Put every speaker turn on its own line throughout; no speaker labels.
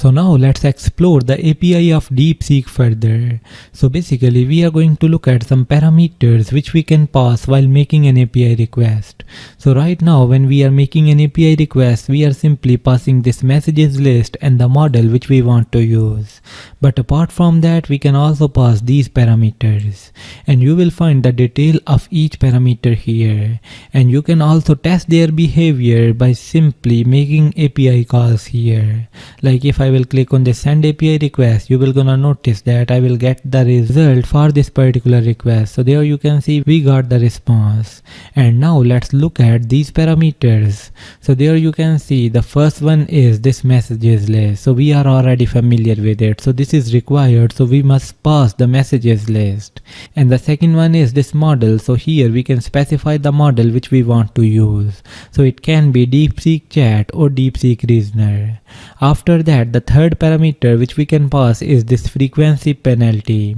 So now let's explore the API of DeepSeek further. So basically we are going to look at some parameters which we can pass while making an API request. So right now when we are making an API request, we are simply passing this messages list and the model which we want to use. But apart from that, we can also pass these parameters. And you will find the detail of each parameter here. And you can also test their behavior by simply making API calls here. Like if I will click on the send API request, you will gonna notice that I will get the result for this particular request. So there you can see we got the response. And now let's look at these parameters. So there you can see the first one is this messages list. So we are already familiar with it. So this is required. So we must pass the messages list. And the second one is this model. So here we can specify the model which we want to use. So it can be DeepSeek Chat or DeepSeek Reasoner. After that, the third parameter which we can pass is this frequency penalty.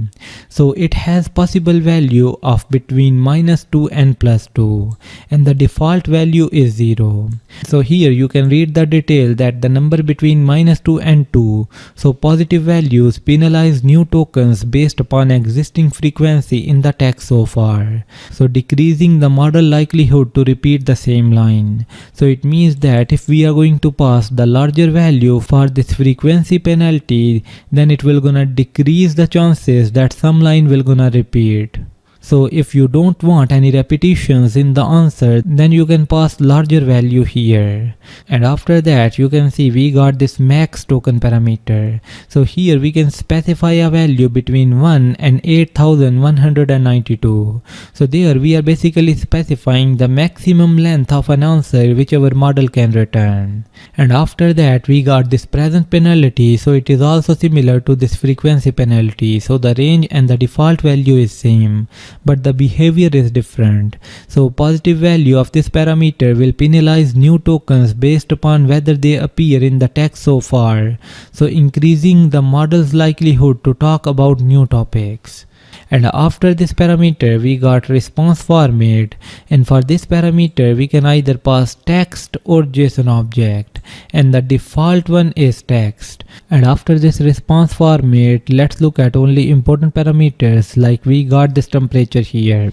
So it has possible value of between -2 and +2, and the default value is 0. So here you can read the detail that the number between -2 and 2, so positive values penalize new tokens based upon existing frequency in the text so far, so decreasing the model likelihood to repeat the same line. So it means that if we are going to pass the larger value for this frequency penalty, then it will gonna decrease the chances that some line will gonna repeat. So if you don't want any repetitions in the answer, then you can pass larger value here. And after that you can see we got this max token parameter. So here we can specify a value between 1 and 8192. So there we are basically specifying the maximum length of an answer which our model can return. And after that we got this present penalty. So it is also similar to this frequency penalty. So the range and the default value is same, but the behavior is different. So positive value of this parameter will penalize new tokens based upon whether they appear in the text so far, so increasing the model's likelihood to talk about new topics. And after this parameter we got response format, and for this parameter we can either pass text or JSON object, and the default one is text. And after this response format, let's look at only important parameters, like we got this temperature here.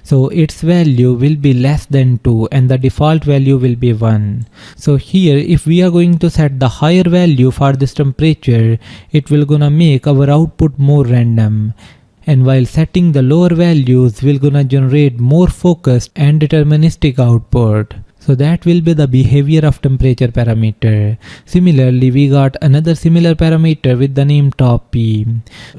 So its value will be less than 2 and the default value will be 1. So here if we are going to set the higher value for this temperature, it will gonna make our output more random. And while setting the lower values, we're gonna generate more focused and deterministic output. So that will be the behavior of temperature parameter. Similarly, we got another similar parameter with the name top P.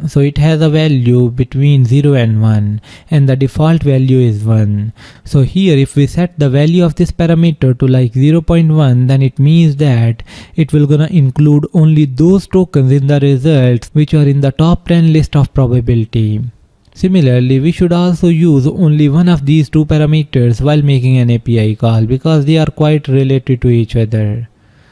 So it has a value between 0 and 1 and the default value is 1. So here if we set the value of this parameter to like 0.1, then it means that it will gonna include only those tokens in the results which are in the top 10 list of probability. Similarly, we should also use only one of these two parameters while making an API call because they are quite related to each other.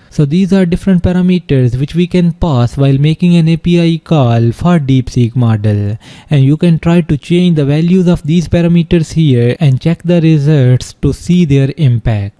So these are different parameters which we can pass while making an API call for DeepSeek model, and you can try to change the values of these parameters here and check the results to see their impact.